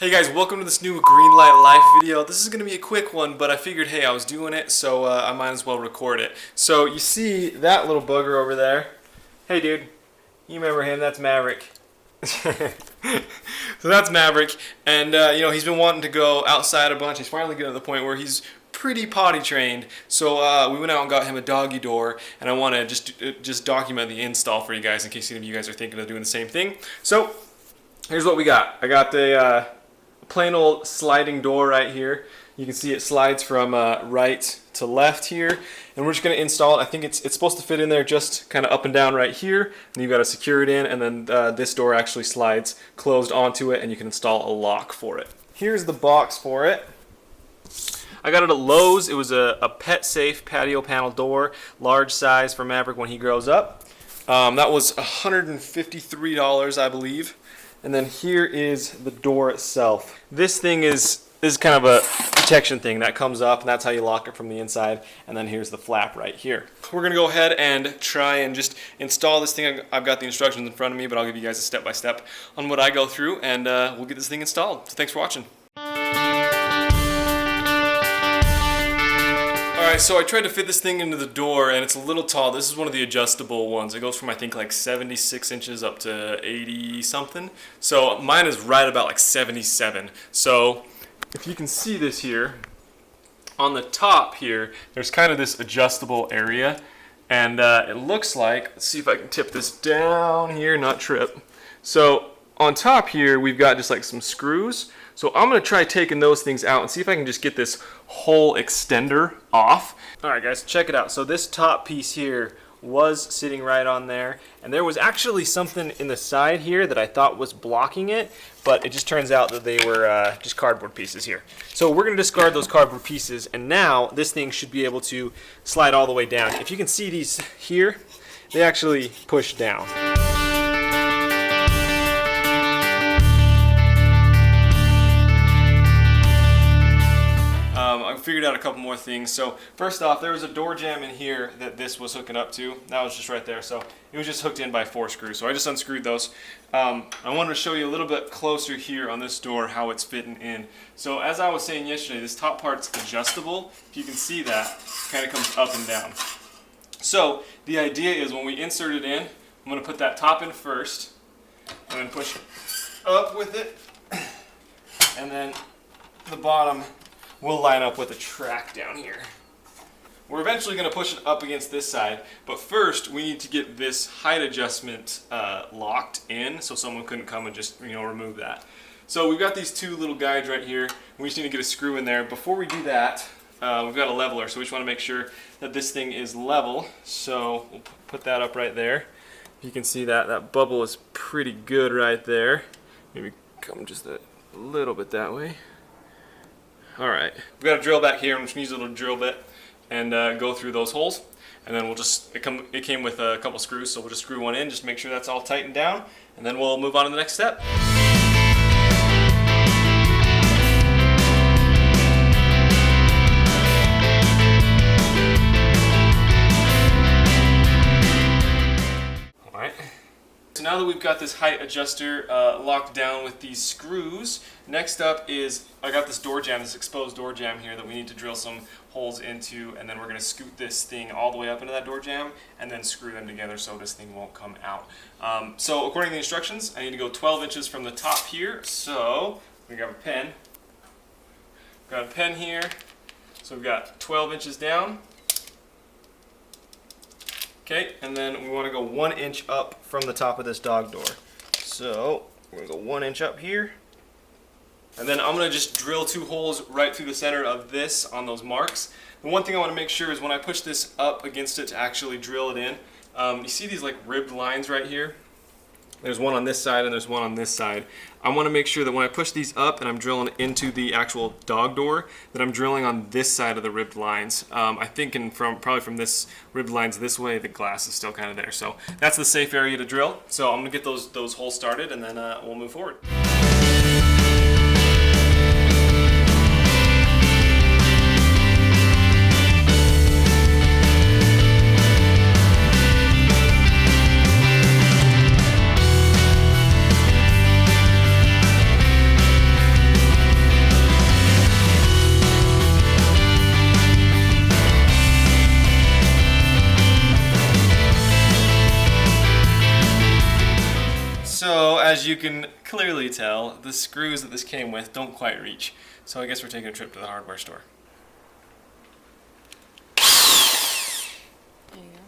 Hey guys, welcome to this new Greenlight Life video. This is going to be a quick one, but I figured, hey, I was doing it, so I might as well record it. So you see that little bugger over there? Hey dude, you remember him? That's Maverick. So that's Maverick, and he's been wanting to go outside a bunch. He's finally getting to the point where he's pretty potty trained. So we went out and got him a doggy door, and I want to just document the install for you guys in case any of you guys are thinking of doing the same thing. So here's what we got. I got the plain old sliding door right here. You can see it slides from right to left here, and we're just going to install it. I think it's supposed to fit in there just kind of up and down right here, and you've got to secure it in, and then this door actually slides closed onto it, and you can install a lock for it. Here's the box for it. I got it at Lowe's. It was a PetSafe patio panel door, large size for Maverick when he grows up. That was $153, I believe. And then here is the door itself. This thing is kind of a protection thing that comes up, and that's how you lock it from the inside. And then here's the flap right here. We're gonna go ahead and try and just install this thing. I've got the instructions in front of me, but I'll give you guys a step-by-step on what I go through, and we'll get this thing installed. So thanks for watching. Alright, so I tried to fit this thing into the door, and it's a little tall. This is one of the adjustable ones. It goes from, I think, like 76 inches up to 80 something. So mine is right about like 77. So if you can see this here, on the top here, there's kind of this adjustable area. And it looks like, let's see if I can tip this down here, not trip. So on top here, we've got just like some screws. So I'm going to try taking those things out and see if I can just get this whole extender off. Alright guys, check it out. So this top piece here was sitting right on there, and there was actually something in the side here that I thought was blocking it, but it just turns out that they were just cardboard pieces here. So we're going to discard those cardboard pieces, and now this thing should be able to slide all the way down. If you can see these here, they actually push down. I figured out a couple more things. So first off, there was a door jamb in here that this was hooking up to. That was just right there. So it was just hooked in by 4 screws. So I just unscrewed those. I wanted to show you a little bit closer here on this door how it's fitting in. So as I was saying yesterday, this top part's adjustable. If you can see that, it kind of comes up and down. So the idea is when we insert it in, I'm going to put that top in first, and then push up with it, and then the bottom will line up with the track down here. We're eventually going to push it up against this side, but first we need to get this height adjustment locked in so someone couldn't come and just remove that. So we've got these 2 little guides right here. We just need to get a screw in there. Before we do that, we've got a leveler, so we just want to make sure that this thing is level. So we'll put that up right there. You can see that bubble is pretty good right there. Maybe come just a little bit that way. Alright, we've got a drill back here. I'm just going to use a little drill bit and go through those holes. And then we'll just, it came with a couple screws, so we'll just screw one in, just make sure that's all tightened down, and then we'll move on to the next step. So now that we've got this height adjuster locked down with these screws, next up is I got this door jamb, this exposed door jamb here that we need to drill some holes into, and then we're going to scoot this thing all the way up into that door jamb and then screw them together so this thing won't come out. So according to the instructions, I need to go 12 inches from the top here. So we grab a pen. Got a pen here. So we've got 12 inches down. Okay, and then we want to go 1 inch up from the top of this dog door. So we're going to go 1 inch up here. And then I'm going to just drill 2 holes right through the center of this on those marks. The one thing I want to make sure is when I push this up against it to actually drill it in, you see these like ribbed lines right here? There's one on this side and there's one on this side. I want to make sure that when I push these up and I'm drilling into the actual dog door, that I'm drilling on this side of the ribbed lines. I think probably from this ribbed lines this way, the glass is still kind of there. So that's the safe area to drill. So I'm going to get those holes started, and then we'll move forward. as you can clearly tell, the screws that this came with don't quite reach. So I guess we're taking a trip to the hardware store. There you go.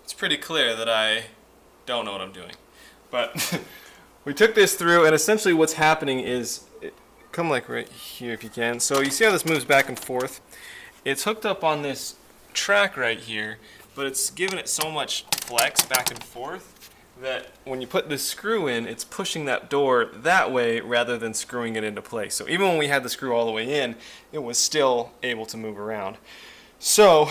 It's pretty clear that I don't know what I'm doing. But we took this through, and essentially what's happening is, come like right here if you can. So you see how this moves back and forth? It's hooked up on this track right here, but it's given it so much flex back and forth that when you put this screw in, it's pushing that door that way rather than screwing it into place. So even when we had the screw all the way in, it was still able to move around. So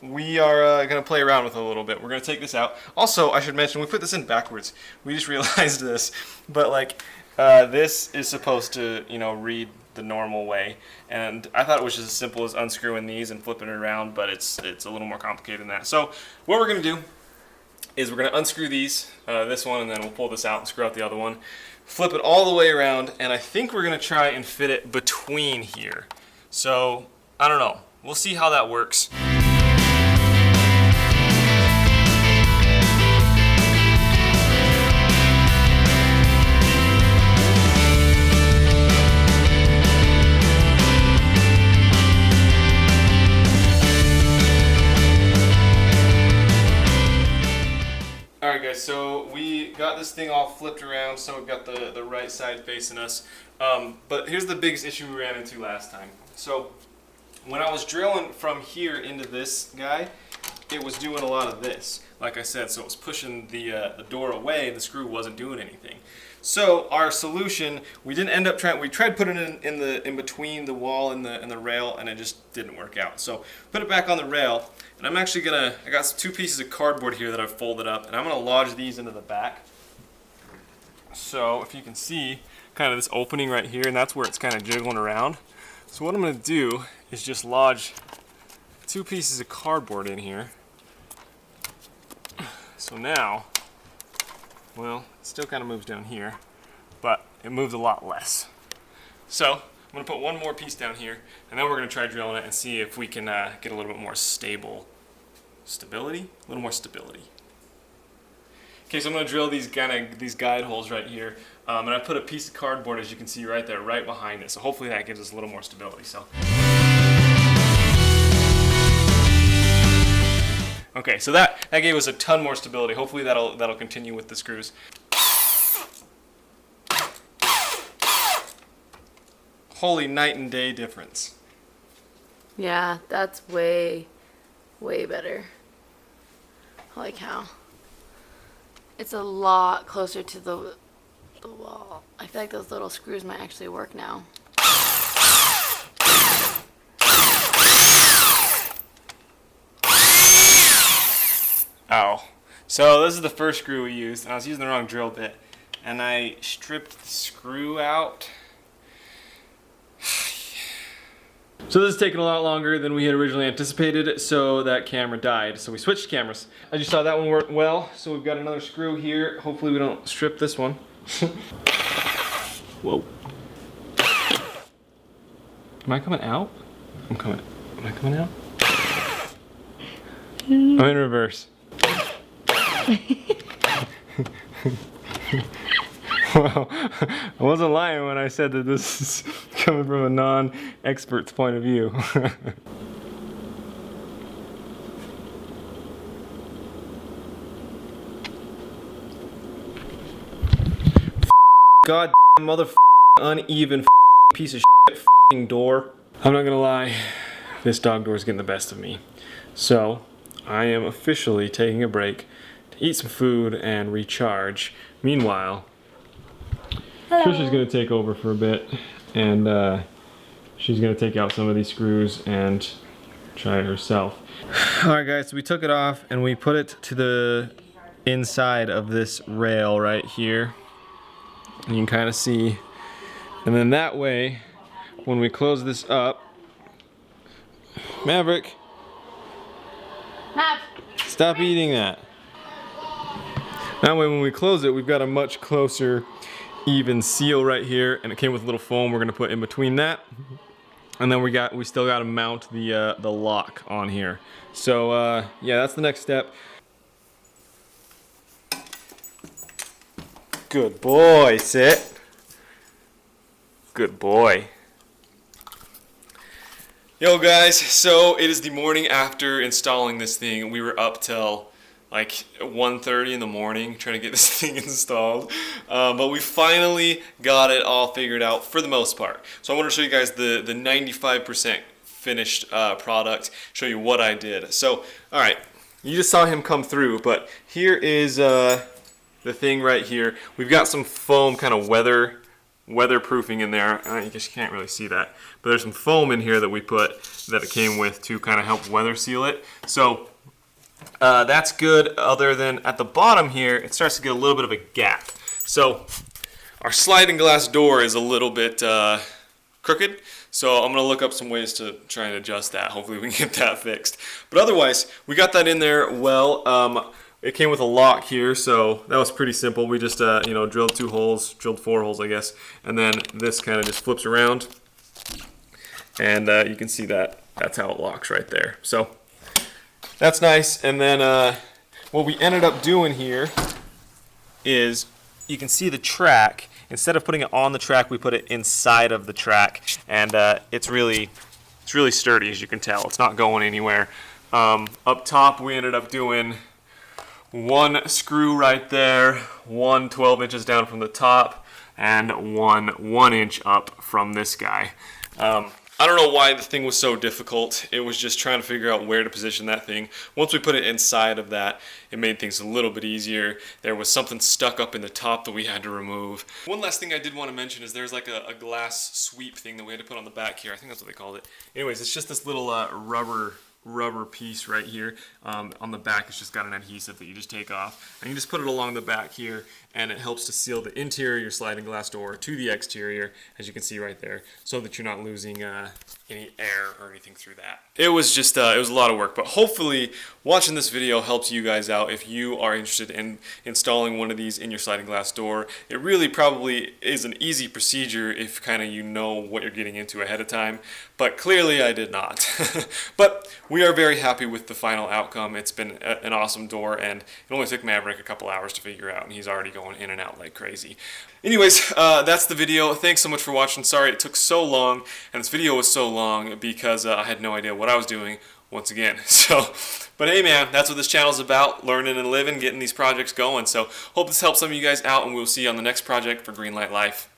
we are going to play around with it a little bit. We're going to take this out. Also, I should mention, we put this in backwards. We just realized this, but like this is supposed to, you know, read the normal way, and I thought it was just as simple as unscrewing these and flipping it around, but it's a little more complicated than that. So what we're going to do is we're going to unscrew these, this one, and then we'll pull this out and screw out the other one, flip it all the way around, and I think we're going to try and fit it between here. So I don't know. We'll see how that works. Alright guys, so we got this thing all flipped around, so we've got the right side facing us. But here's the biggest issue we ran into last time. So when I was drilling from here into this guy, it was doing a lot of this, like I said, so it was pushing the door away and the screw wasn't doing anything. So our solution, we didn't end up trying, we tried putting it in between the wall and the rail, and it just didn't work out. So put it back on the rail, and I'm actually I got two pieces of cardboard here that I've folded up, and I'm gonna lodge these into the back. So if you can see kind of this opening right here, and that's where it's kind of jiggling around. So what I'm gonna do is just lodge two pieces of cardboard in here. So now, well, it still kind of moves down here, but it moves a lot less. So I'm going to put one more piece down here, and then we're going to try drilling it and see if we can get a little bit more stability. Okay, so I'm going to drill these guide holes right here, and I put a piece of cardboard, as you can see right there, right behind it. So hopefully that gives us a little more stability. So. Okay, so that gave us a ton more stability. Hopefully that'll continue with the screws. Holy night and day difference. Yeah, that's way, way better. Holy cow. It's a lot closer to the wall. I feel like those little screws might actually work now. Oh, so this is the first screw we used, and I was using the wrong drill bit, and I stripped the screw out. So this is taking a lot longer than we had originally anticipated, so that camera died. So we switched cameras. As you saw, that one worked well, so we've got another screw here. Hopefully we don't strip this one. Whoa. Am I coming out? Am I coming out? I'm in reverse. Well, I wasn't lying when I said that this is coming from a non-expert's point of view. God mother uneven piece of shit door. I'm not gonna lie, this dog door is getting the best of me. So I am officially taking a break to eat some food and recharge. Meanwhile, Trisha's gonna take over for a bit, and she's gonna take out some of these screws and try it herself. Alright guys, so we took it off and we put it to the inside of this rail right here. And you can kind of see, and then that way, when we close this up, Maverick, stop eating that. That way when we close it, we've got a much closer even seal right here, and it came with a little foam we're gonna put in between that. And then we still got to mount the lock on here. So yeah, that's the next step. Good boy, sit. Good boy. Yo guys, so it is the morning after installing this thing. We were up till like 1:30 in the morning trying to get this thing installed, but we finally got it all figured out for the most part. So I want to show you guys the 95% finished product, show you what I did. So all right, you just saw him come through, but here is the thing right here. We've got some foam kind of weatherproofing in there. You just can't really see that, but there's some foam in here that we put that it came with to kind of help weather seal it. So that's good, other than at the bottom here, it starts to get a little bit of a gap. So our sliding glass door is a little bit crooked, so I'm going to look up some ways to try and adjust that. Hopefully we can get that fixed. But otherwise, we got that in there well. It came with a lock here, so that was pretty simple. We just drilled 2 holes, drilled 4 holes, I guess, and then this kind of just flips around, and you can see that that's how it locks right there. So that's nice. And then what we ended up doing here is you can see the track. Instead of putting it on the track, we put it inside of the track, and it's really sturdy, as you can tell. It's not going anywhere. Up top, we ended up doing 1 screw right there, 1 12 inches down from the top, and 1 inch up from this guy. I don't know why the thing was so difficult. It was just trying to figure out where to position that thing. Once we put it inside of that, it made things a little bit easier. There was something stuck up in the top that we had to remove. One last thing I did want to mention is there's like a glass sweep thing that we had to put on the back here. I think that's what they called it. Anyways, it's just this little rubber piece right here. On the back, it's just got an adhesive that you just take off, and you just put it along the back here, and it helps to seal the interior of your sliding glass door to the exterior, as you can see right there, so that you're not losing any air or anything through that. It was just it was a lot of work, but hopefully watching this video helps you guys out if you are interested in installing one of these in your sliding glass door. It really probably is an easy procedure if kind of you know what you're getting into ahead of time, but clearly I did not. But we are very happy with the final outcome. It's been an awesome door, and it only took Maverick a couple hours to figure out, and he's already going in and out like crazy. Anyways, that's the video. Thanks so much for watching. Sorry it took so long, and this video was so long because I had no idea what I was doing once again. So, but hey man, that's what this channel is about, learning and living, getting these projects going. So hope this helps some of you guys out, and we'll see you on the next project for Greenlight Life.